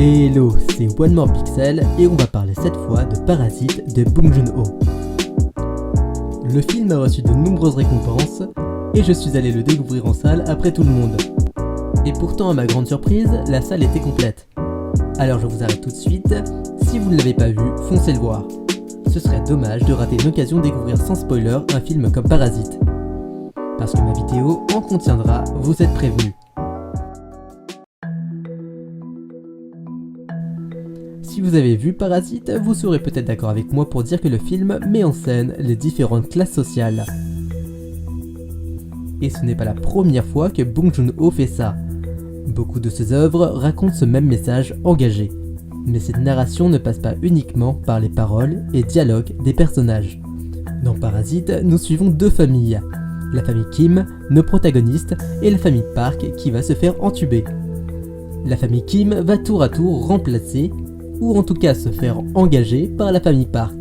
Hello, c'est One More Pixel et on va parler cette fois de Parasite de Bong Joon-ho. Le film a reçu de nombreuses récompenses et je suis allé le découvrir en salle après tout le monde. Et pourtant, à ma grande surprise, la salle était complète. Alors je vous arrête tout de suite, si vous ne l'avez pas vu, foncez le voir. Ce serait dommage de rater une occasion de découvrir sans spoiler un film comme Parasite. Parce que ma vidéo en contiendra, vous êtes prévenus. Si vous avez vu Parasite, vous serez peut-être d'accord avec moi pour dire que le film met en scène les différentes classes sociales. Et ce n'est pas la première fois que Bong Joon-ho fait ça. Beaucoup de ses œuvres racontent ce même message engagé. Mais cette narration ne passe pas uniquement par les paroles et dialogues des personnages. Dans Parasite, nous suivons deux familles. La famille Kim, nos protagonistes, et la famille Park qui va se faire entuber. La famille Kim va tour à tour remplacer, ou en tout cas se faire engager par la famille Park.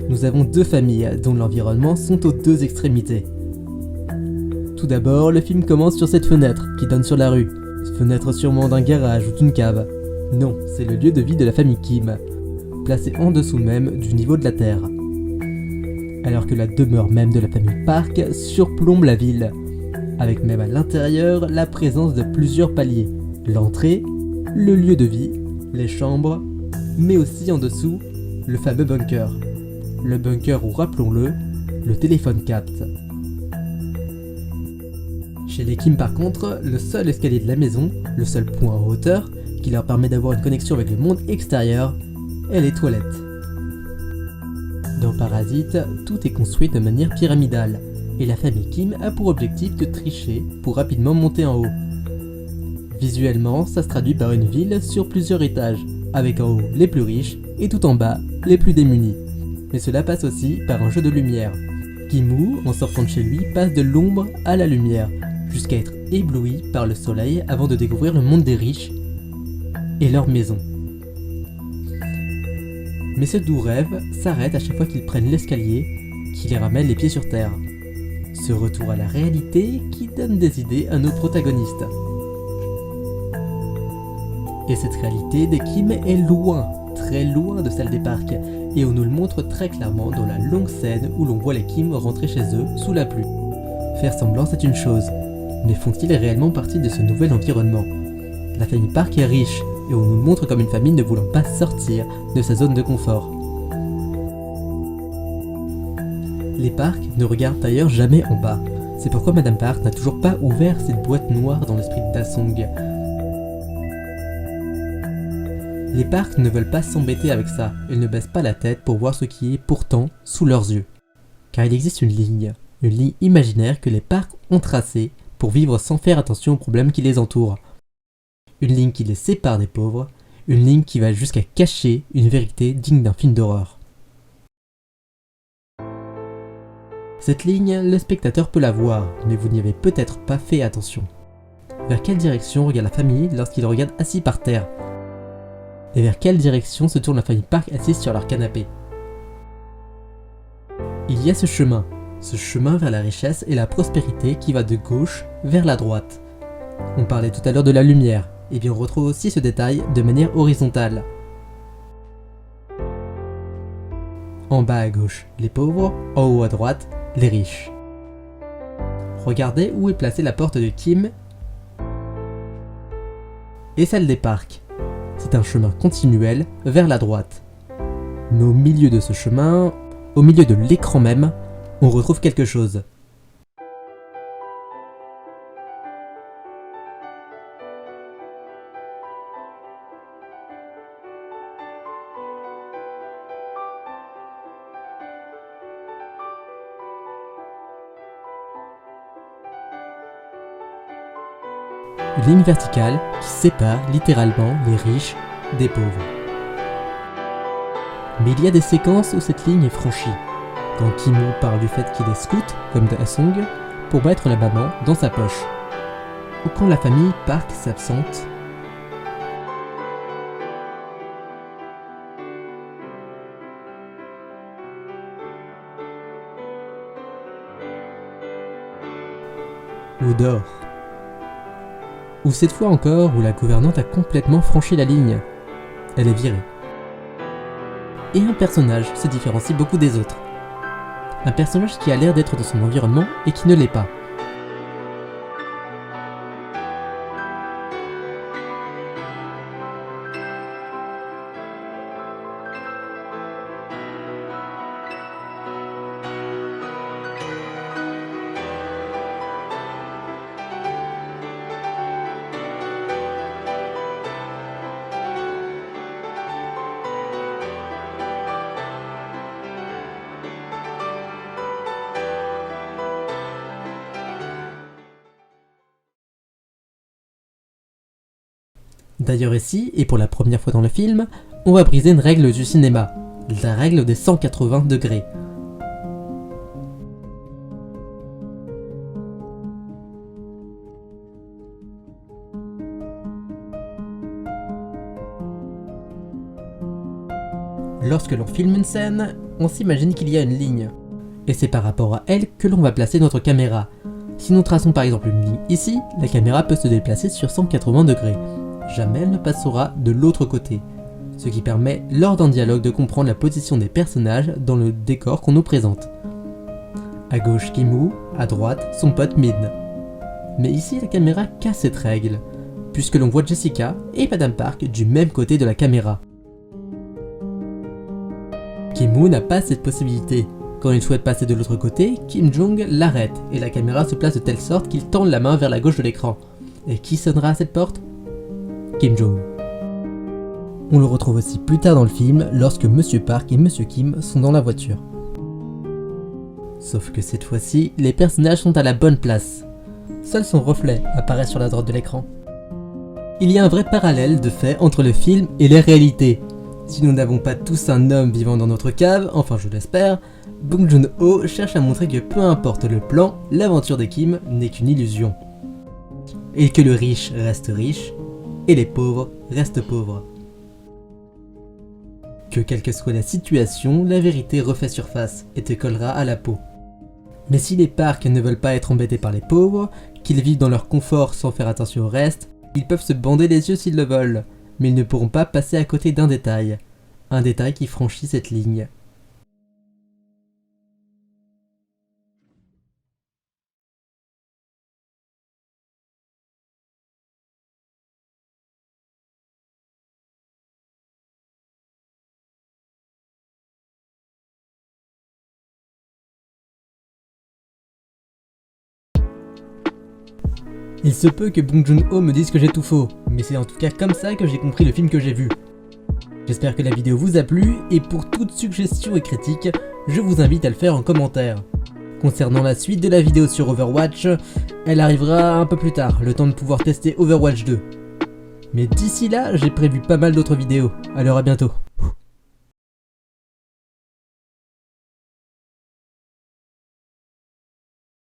Nous avons deux familles dont l'environnement sont aux deux extrémités. Tout d'abord, le film commence sur cette fenêtre qui donne sur la rue. Fenêtre sûrement d'un garage ou d'une cave. Non, c'est le lieu de vie de la famille Kim, placé en dessous même du niveau de la terre. Alors que la demeure même de la famille Park surplombe la ville, avec même à l'intérieur la présence de plusieurs paliers. L'entrée, le lieu de vie, les chambres, mais aussi en dessous, le fameux bunker. Le bunker où, rappelons-le, le téléphone capte. Chez les Kim par contre, le seul escalier de la maison, le seul point en hauteur, qui leur permet d'avoir une connexion avec le monde extérieur, est les toilettes. Dans Parasite, tout est construit de manière pyramidale, et la famille Kim a pour objectif de tricher pour rapidement monter en haut. Visuellement, ça se traduit par une ville sur plusieurs étages, avec en haut les plus riches et tout en bas les plus démunis. Mais cela passe aussi par un jeu de lumière. Ki-moo, en sortant de chez lui, passe de l'ombre à la lumière, jusqu'à être ébloui par le soleil avant de découvrir le monde des riches et leur maison. Mais ce doux rêve s'arrête à chaque fois qu'ils prennent l'escalier qui les ramène les pieds sur terre. Ce retour à la réalité qui donne des idées à nos protagonistes. Et cette réalité des Kim est loin, très loin de celle des Park, et on nous le montre très clairement dans la longue scène où l'on voit les Kim rentrer chez eux sous la pluie. Faire semblant c'est une chose, mais font-ils réellement partie de ce nouvel environnement? La famille Park est riche, et on nous le montre comme une famille ne voulant pas sortir de sa zone de confort. Les Park ne regardent d'ailleurs jamais en bas, c'est pourquoi Madame Park n'a toujours pas ouvert cette boîte noire dans l'esprit de Da-sung. Les Park ne veulent pas s'embêter avec ça, ils ne baissent pas la tête pour voir ce qui est pourtant sous leurs yeux. Car il existe une ligne imaginaire que les Park ont tracée pour vivre sans faire attention aux problèmes qui les entourent. Une ligne qui les sépare des pauvres, une ligne qui va jusqu'à cacher une vérité digne d'un film d'horreur. Cette ligne, le spectateur peut la voir, mais vous n'y avez peut-être pas fait attention. Vers quelle direction regarde la famille lorsqu'ils regardent assis par terre? Et vers quelle direction se tourne la famille Park assise sur leur canapé? Il y a ce chemin vers la richesse et la prospérité qui va de gauche vers la droite. On parlait tout à l'heure de la lumière, et bien on retrouve aussi ce détail de manière horizontale. En bas à gauche, les pauvres, en haut à droite, les riches. Regardez où est placée la porte de Kim et celle des Park. C'est un chemin continuel vers la droite. Mais au milieu de ce chemin, au milieu de l'écran même, on retrouve quelque chose. Une ligne verticale qui sépare littéralement les riches des pauvres. Mais il y a des séquences où cette ligne est franchie. Quand Ki-moo parle du fait qu'il est scout, comme Da-sung, pour mettre la maman dans sa poche. Ou quand la famille Park s'absente. Ou dort. Ou cette fois encore où la gouvernante a complètement franchi la ligne. Elle est virée. Et un personnage se différencie beaucoup des autres. Un personnage qui a l'air d'être dans son environnement et qui ne l'est pas. D'ailleurs ici, et pour la première fois dans le film, on va briser une règle du cinéma, la règle des 180 degrés. Lorsque l'on filme une scène, on s'imagine qu'il y a une ligne. Et c'est par rapport à elle que l'on va placer notre caméra. Si nous traçons par exemple une ligne ici, la caméra peut se déplacer sur 180 degrés. Jamais elle ne passera de l'autre côté, ce qui permet lors d'un dialogue de comprendre la position des personnages dans le décor qu'on nous présente. À gauche Ki-moo, à droite son pote Min. Mais ici la caméra casse cette règle, puisque l'on voit Jessica et Madame Park du même côté de la caméra. Ki-moo n'a pas cette possibilité. Quand il souhaite passer de l'autre côté, Kim Jong l'arrête et la caméra se place de telle sorte qu'il tend la main vers la gauche de l'écran. Et qui sonnera à cette porte ? Kim Jong. On le retrouve aussi plus tard dans le film lorsque Monsieur Park et Monsieur Kim sont dans la voiture. Sauf que cette fois-ci, les personnages sont à la bonne place. Seul son reflet apparaît sur la droite de l'écran. Il y a un vrai parallèle de fait entre le film et les réalités. Si nous n'avons pas tous un homme vivant dans notre cave, enfin je l'espère, Bong Joon-ho cherche à montrer que peu importe le plan, l'aventure des Kim n'est qu'une illusion. Et que le riche reste riche, et les pauvres restent pauvres. Que quelle que soit la situation, la vérité refait surface et te collera à la peau. Mais si les Park ne veulent pas être embêtés par les pauvres, qu'ils vivent dans leur confort sans faire attention au reste, ils peuvent se bander les yeux s'ils le veulent, mais ils ne pourront pas passer à côté d'un détail. Un détail qui franchit cette ligne. Il se peut que Bong Joon-ho me dise que j'ai tout faux, mais c'est en tout cas comme ça que j'ai compris le film que j'ai vu. J'espère que la vidéo vous a plu, et pour toute suggestion et critique, je vous invite à le faire en commentaire. Concernant la suite de la vidéo sur Overwatch, elle arrivera un peu plus tard, le temps de pouvoir tester Overwatch 2. Mais d'ici là, j'ai prévu pas mal d'autres vidéos, alors à bientôt.